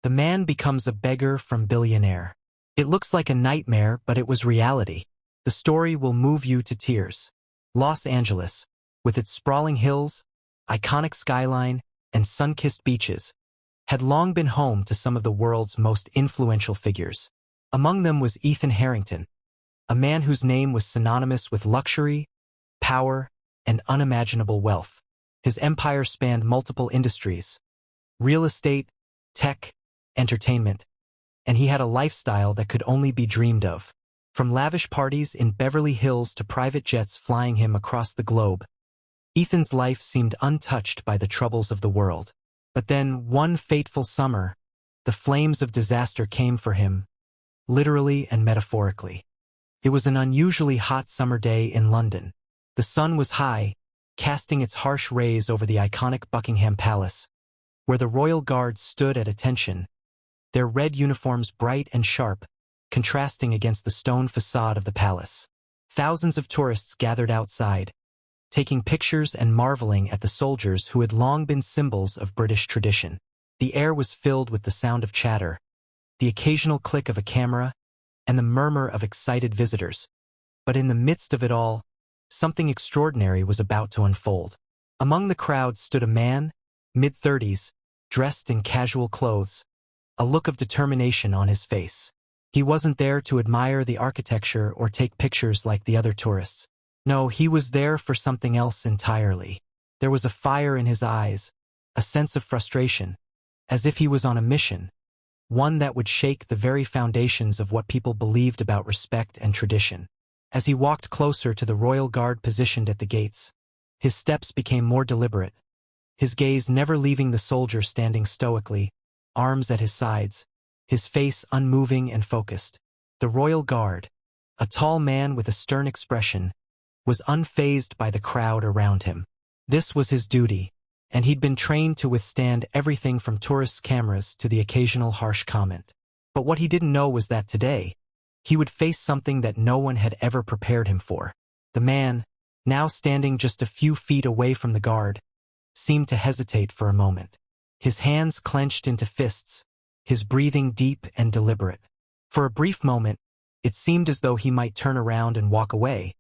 The man becomes a beggar from Billionaire. It looks like a nightmare, but it was reality. The story will move you to tears. Los Angeles, with its sprawling hills, iconic skyline, and sun-kissed beaches, had long been home to some of the world's most influential figures. Among them was Ethan Harrington, a man whose name was synonymous with luxury, power, and unimaginable wealth. His empire spanned multiple industries: real estate, tech, entertainment, and he had a lifestyle that could only be dreamed of. From lavish parties in Beverly Hills to private jets flying him across the globe, Ethan's life seemed untouched by the troubles of the world. But then, one fateful summer, the flames of disaster came for him, literally and metaphorically. It was an unusually hot summer day in London. The sun was high, casting its harsh rays over the iconic Buckingham Palace, where the royal guards stood at attention, their red uniforms bright and sharp, contrasting against the stone facade of the palace. Thousands of tourists gathered outside, taking pictures and marveling at the soldiers who had long been symbols of British tradition. The air was filled with the sound of chatter, the occasional click of a camera, and the murmur of excited visitors. But in the midst of it all, something extraordinary was about to unfold. Among the crowd stood a man, mid-30s, dressed in casual clothes, a look of determination on his face. He wasn't there to admire the architecture or take pictures like the other tourists. No, he was there for something else entirely. There was a fire in his eyes, a sense of frustration, as if he was on a mission, one that would shake the very foundations of what people believed about respect and tradition. As he walked closer to the royal guard positioned at the gates, his steps became more deliberate, his gaze never leaving the soldier standing stoically, arms at his sides, his face unmoving and focused. The royal guard, a tall man with a stern expression, was unfazed by the crowd around him. This was his duty, and he'd been trained to withstand everything from tourists' cameras to the occasional harsh comment. But what he didn't know was that today, he would face something that no one had ever prepared him for. The man, now standing just a few feet away from the guard, seemed to hesitate for a moment. His hands clenched into fists, his breathing deep and deliberate. For a brief moment, it seemed as though he might turn around and walk away,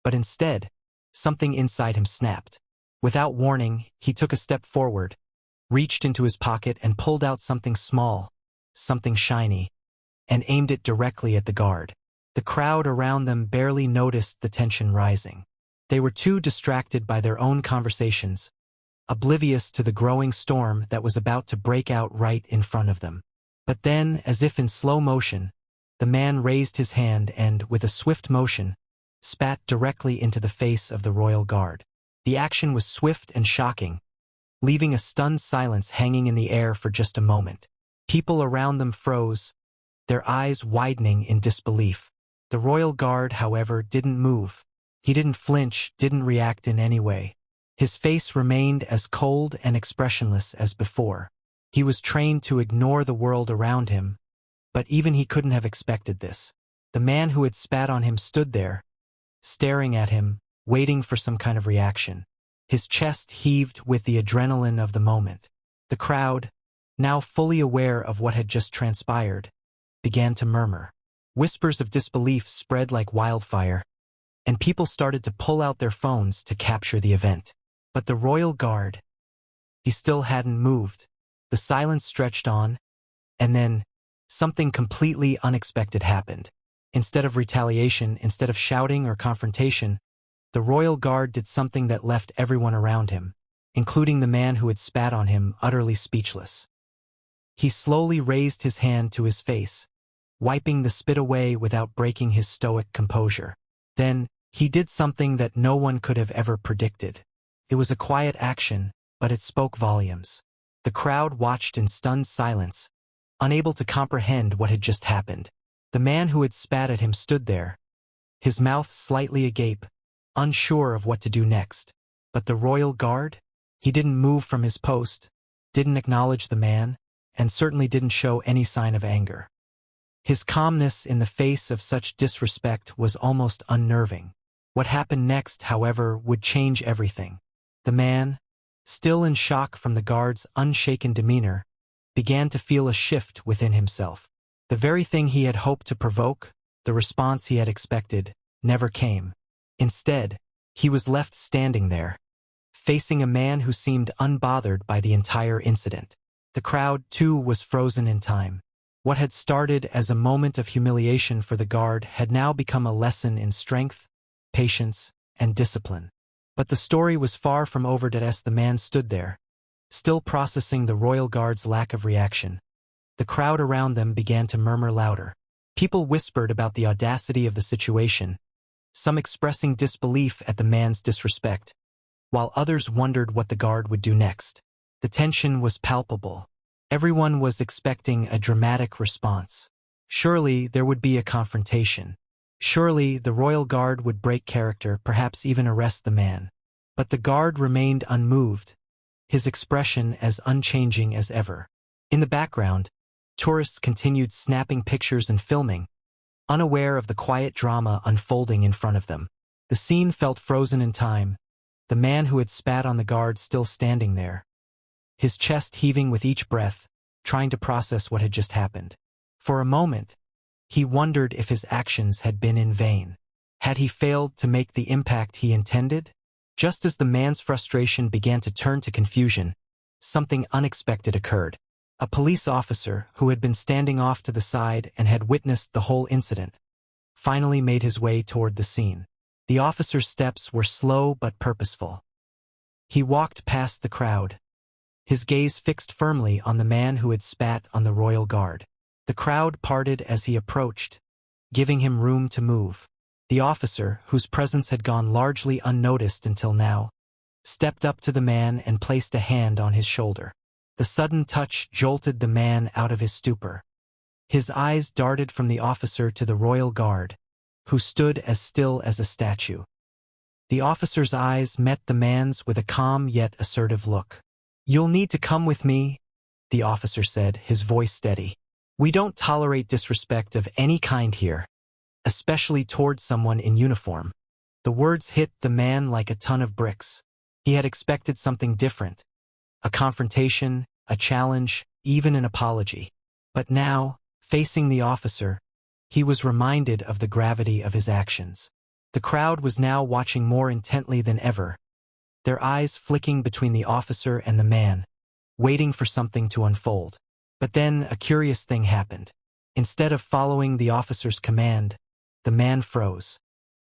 but instead, something inside him snapped. Without warning, he took a step forward, reached into his pocket and pulled out something small, something shiny, and aimed it directly at the guard. The crowd around them barely noticed the tension rising. They were too distracted by their own conversations, oblivious to the growing storm that was about to break out right in front of them. But then, as if in slow motion, the man raised his hand and, with a swift motion, spat directly into the face of the royal guard. The action was swift and shocking, leaving a stunned silence hanging in the air for just a moment. People around them froze, their eyes widening in disbelief. The royal guard, however, didn't move. He didn't flinch, didn't react in any way. His face remained as cold and expressionless as before. He was trained to ignore the world around him, but even he couldn't have expected this. The man who had spat on him stood there, staring at him, waiting for some kind of reaction. His chest heaved with the adrenaline of the moment. The crowd, now fully aware of what had just transpired, began to murmur. Whispers of disbelief spread like wildfire, and people started to pull out their phones to capture the event. But the royal guard, he still hadn't moved. The silence stretched on, and then something completely unexpected happened. Instead of retaliation, instead of shouting or confrontation, the royal guard did something that left everyone around him, including the man who had spat on him, utterly speechless. He slowly raised his hand to his face, wiping the spit away without breaking his stoic composure. Then, he did something that no one could have ever predicted. It was a quiet action, but it spoke volumes. The crowd watched in stunned silence, unable to comprehend what had just happened. The man who had spat at him stood there, his mouth slightly agape, unsure of what to do next. But the royal guard? He didn't move from his post, didn't acknowledge the man, and certainly didn't show any sign of anger. His calmness in the face of such disrespect was almost unnerving. What happened next, however, would change everything. The man, still in shock from the guard's unshaken demeanor, began to feel a shift within himself. The very thing he had hoped to provoke, the response he had expected, never came. Instead, he was left standing there, facing a man who seemed unbothered by the entire incident. The crowd, too, was frozen in time. What had started as a moment of humiliation for the guard had now become a lesson in strength, patience, and discipline. But the story was far from over as the man stood there, still processing the royal guard's lack of reaction. The crowd around them began to murmur louder. People whispered about the audacity of the situation, some expressing disbelief at the man's disrespect, while others wondered what the guard would do next. The tension was palpable. Everyone was expecting a dramatic response. Surely there would be a confrontation. Surely the royal guard would break character, perhaps even arrest the man. But the guard remained unmoved, his expression as unchanging as ever. In the background, tourists continued snapping pictures and filming, unaware of the quiet drama unfolding in front of them. The scene felt frozen in time, the man who had spat on the guard still standing there, his chest heaving with each breath, trying to process what had just happened. For a moment, he wondered if his actions had been in vain. Had he failed to make the impact he intended? Just as the man's frustration began to turn to confusion, something unexpected occurred. A police officer, who had been standing off to the side and had witnessed the whole incident, finally made his way toward the scene. The officer's steps were slow but purposeful. He walked past the crowd, his gaze fixed firmly on the man who had spat on the royal guard. The crowd parted as he approached, giving him room to move. The officer, whose presence had gone largely unnoticed until now, stepped up to the man and placed a hand on his shoulder. The sudden touch jolted the man out of his stupor. His eyes darted from the officer to the royal guard, who stood as still as a statue. The officer's eyes met the man's with a calm yet assertive look. "You'll need to come with me," the officer said, his voice steady. "We don't tolerate disrespect of any kind here, especially towards someone in uniform." The words hit the man like a ton of bricks. He had expected something different, a confrontation, a challenge, even an apology. But now, facing the officer, he was reminded of the gravity of his actions. The crowd was now watching more intently than ever, their eyes flicking between the officer and the man, waiting for something to unfold. But then a curious thing happened. Instead of following the officer's command, the man froze.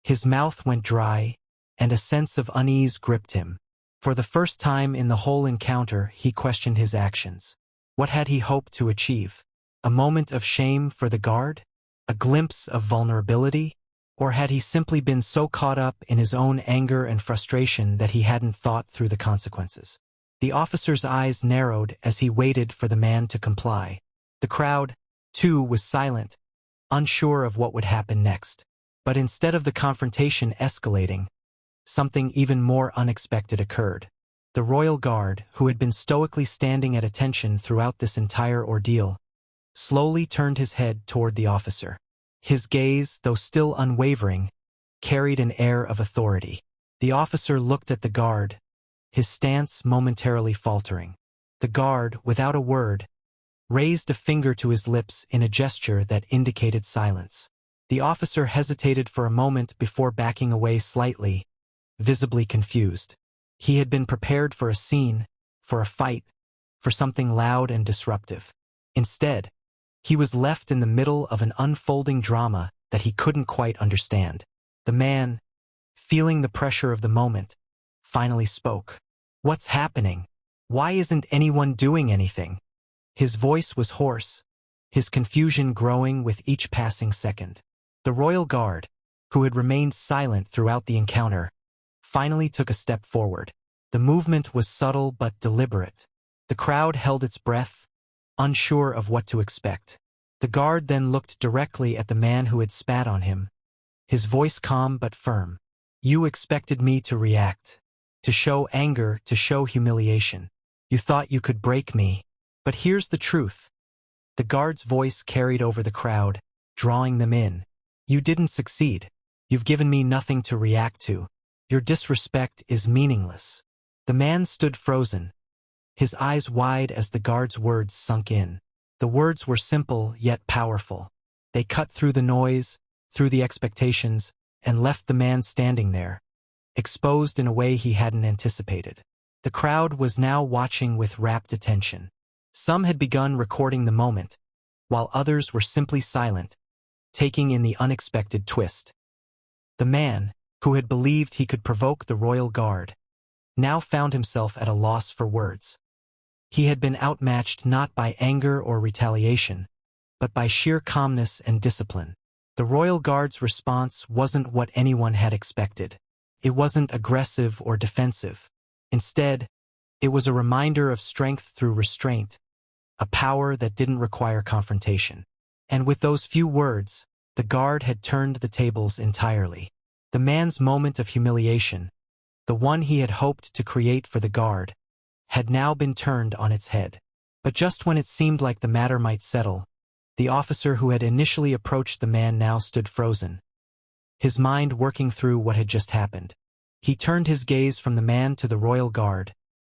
His mouth went dry, and a sense of unease gripped him. For the first time in the whole encounter, he questioned his actions. What had he hoped to achieve? A moment of shame for the guard? A glimpse of vulnerability? Or had he simply been so caught up in his own anger and frustration that he hadn't thought through the consequences? The officer's eyes narrowed as he waited for the man to comply. The crowd, too, was silent, unsure of what would happen next. But instead of the confrontation escalating, something even more unexpected occurred. The royal guard, who had been stoically standing at attention throughout this entire ordeal, slowly turned his head toward the officer. His gaze, though still unwavering, carried an air of authority. The officer looked at the guard, his stance momentarily faltering. The guard, without a word, raised a finger to his lips in a gesture that indicated silence. The officer hesitated for a moment before backing away slightly, visibly confused. He had been prepared for a scene, for a fight, for something loud and disruptive. Instead, he was left in the middle of an unfolding drama that he couldn't quite understand. The man, feeling the pressure of the moment, finally spoke. "What's happening? Why isn't anyone doing anything?" His voice was hoarse, his confusion growing with each passing second. The royal guard, who had remained silent throughout the encounter, finally took a step forward. The movement was subtle but deliberate. The crowd held its breath, unsure of what to expect. The guard then looked directly at the man who had spat on him, his voice calm but firm. "You expected me to react, to show anger, to show humiliation. You thought you could break me. But here's the truth." The guard's voice carried over the crowd, drawing them in. "You didn't succeed. You've given me nothing to react to. Your disrespect is meaningless." The man stood frozen, his eyes wide as the guard's words sunk in. The words were simple yet powerful. They cut through the noise, through the expectations, and left the man standing there, exposed in a way he hadn't anticipated. The crowd was now watching with rapt attention. Some had begun recording the moment, while others were simply silent, taking in the unexpected twist. The man, who had believed he could provoke the royal guard, now found himself at a loss for words. He had been outmatched not by anger or retaliation, but by sheer calmness and discipline. The royal guard's response wasn't what anyone had expected. It wasn't aggressive or defensive. Instead, it was a reminder of strength through restraint, a power that didn't require confrontation. And with those few words, the guard had turned the tables entirely. The man's moment of humiliation, the one he had hoped to create for the guard, had now been turned on its head. But just when it seemed like the matter might settle, the officer who had initially approached the man now stood frozen, his mind working through what had just happened. He turned his gaze from the man to the royal guard,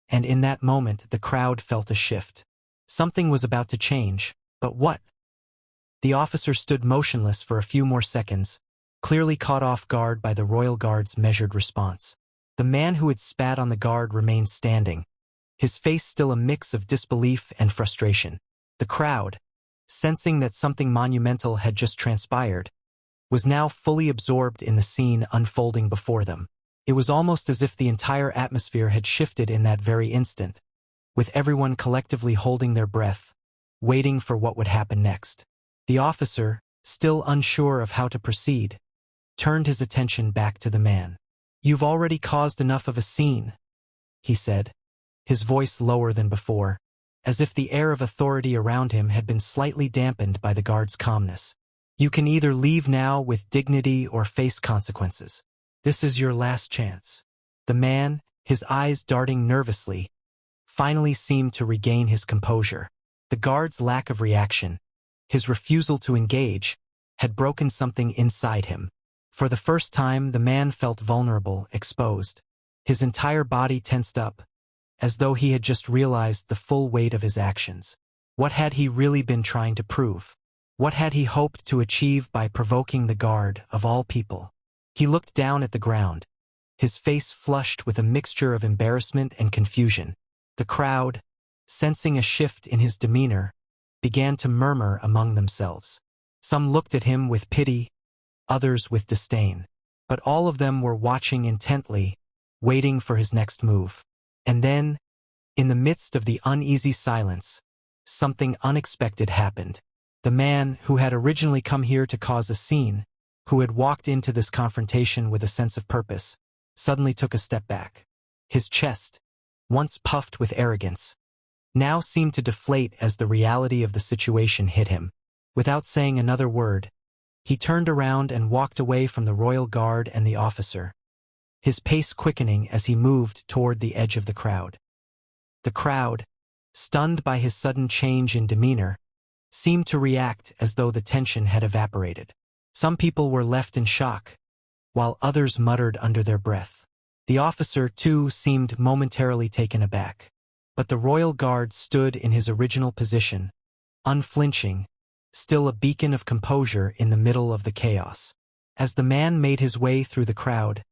and in that moment the crowd felt a shift. Something was about to change, but what? The officer stood motionless for a few more seconds, clearly caught off guard by the royal guard's measured response. The man who had spat on the guard remained standing, his face still a mix of disbelief and frustration. The crowd, sensing that something monumental had just transpired, was now fully absorbed in the scene unfolding before them. It was almost as if the entire atmosphere had shifted in that very instant, with everyone collectively holding their breath, waiting for what would happen next. The officer, still unsure of how to proceed, turned his attention back to the man. "You've already caused enough of a scene," he said, his voice lower than before, as if the air of authority around him had been slightly dampened by the guard's calmness. "You can either leave now with dignity or face consequences. This is your last chance." The man, his eyes darting nervously, finally seemed to regain his composure. The guard's lack of reaction, his refusal to engage, had broken something inside him. For the first time, the man felt vulnerable, exposed. His entire body tensed up, as though he had just realized the full weight of his actions. What had he really been trying to prove? What had he hoped to achieve by provoking the guard, of all people? He looked down at the ground, his face flushed with a mixture of embarrassment and confusion. The crowd, sensing a shift in his demeanor, began to murmur among themselves. Some looked at him with pity, others with disdain. But all of them were watching intently, waiting for his next move. And then, in the midst of the uneasy silence, something unexpected happened. The man who had originally come here to cause a scene, who had walked into this confrontation with a sense of purpose, suddenly took a step back. His chest, once puffed with arrogance, now seemed to deflate as the reality of the situation hit him. Without saying another word, he turned around and walked away from the royal guard and the officer, his pace quickening as he moved toward the edge of the crowd. The crowd, stunned by his sudden change in demeanor, seemed to react as though the tension had evaporated. Some people were left in shock, while others muttered under their breath. The officer, too, seemed momentarily taken aback. But the royal guard stood in his original position, unflinching, still a beacon of composure in the middle of the chaos. As the man made his way through the crowd,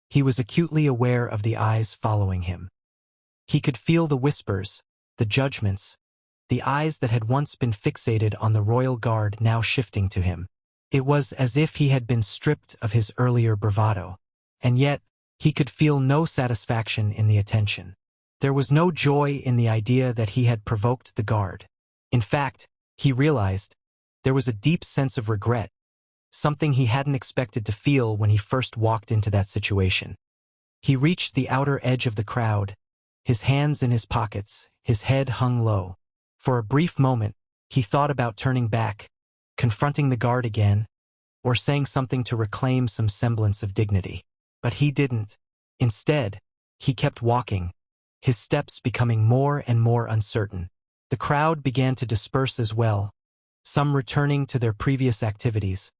he was acutely aware of the eyes following him. He could feel the whispers, the judgments, the eyes that had once been fixated on the royal guard now shifting to him. It was as if he had been stripped of his earlier bravado, and yet he could feel no satisfaction in the attention. There was no joy in the idea that he had provoked the guard. In fact, he realized, there was a deep sense of regret, something he hadn't expected to feel when he first walked into that situation. He reached the outer edge of the crowd, his hands in his pockets, his head hung low. For a brief moment, he thought about turning back, confronting the guard again, or saying something to reclaim some semblance of dignity. But he didn't. Instead, he kept walking, his steps becoming more and more uncertain. The crowd began to disperse as well, some returning to their previous activities,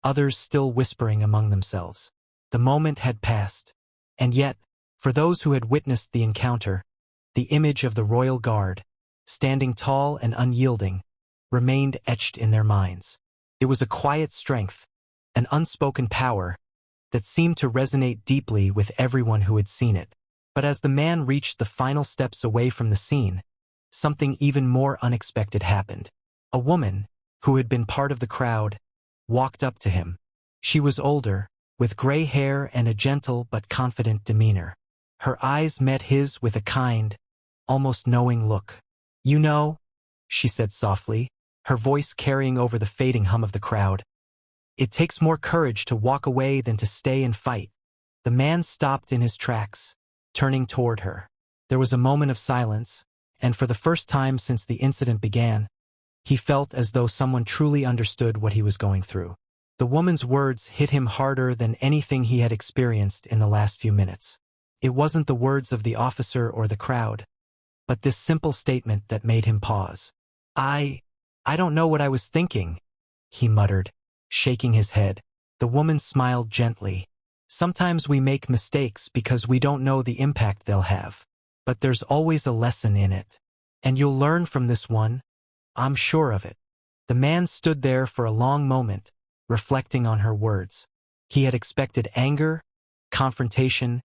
others still whispering among themselves. The moment had passed, and yet, for those who had witnessed the encounter, the image of the royal guard, standing tall and unyielding, remained etched in their minds. It was a quiet strength, an unspoken power, that seemed to resonate deeply with everyone who had seen it. But as the man reached the final steps away from the scene, something even more unexpected happened. A woman, who had been part of the crowd, walked up to him. She was older, with gray hair and a gentle but confident demeanor. Her eyes met his with a kind, almost knowing look. "You know," she said softly, her voice carrying over the fading hum of the crowd, "it takes more courage to walk away than to stay and fight." The man stopped in his tracks, turning toward her. There was a moment of silence, and for the first time since the incident began, he felt as though someone truly understood what he was going through. The woman's words hit him harder than anything he had experienced in the last few minutes. It wasn't the words of the officer or the crowd, but this simple statement that made him pause. I don't know what I was thinking," he muttered, shaking his head. The woman smiled gently. "Sometimes we make mistakes because we don't know the impact they'll have. But there's always a lesson in it. And you'll learn from this one. I'm sure of it." The man stood there for a long moment, reflecting on her words. He had expected anger, confrontation,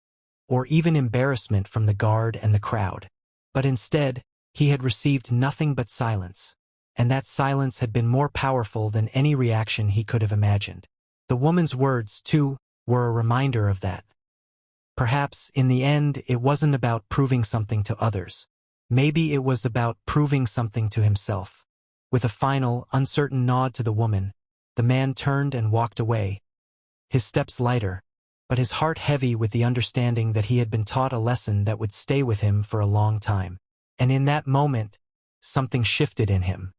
or even embarrassment from the guard and the crowd. But instead, he had received nothing but silence. And that silence had been more powerful than any reaction he could have imagined. The woman's words, too, were a reminder of that. Perhaps, in the end, it wasn't about proving something to others. Maybe it was about proving something to himself. With a final, uncertain nod to the woman, the man turned and walked away, his steps lighter, but his heart heavy with the understanding that he had been taught a lesson that would stay with him for a long time. And in that moment, something shifted in him.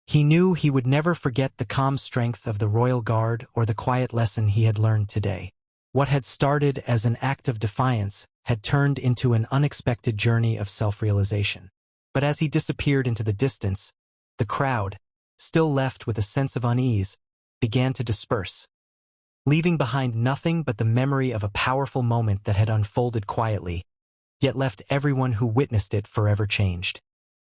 He knew he would never forget the calm strength of the Royal Guard or the quiet lesson he had learned today. What had started as an act of defiance had turned into an unexpected journey of self-realization. But as he disappeared into the distance, the crowd, still left with a sense of unease, began to disperse, leaving behind nothing but the memory of a powerful moment that had unfolded quietly, yet left everyone who witnessed it forever changed.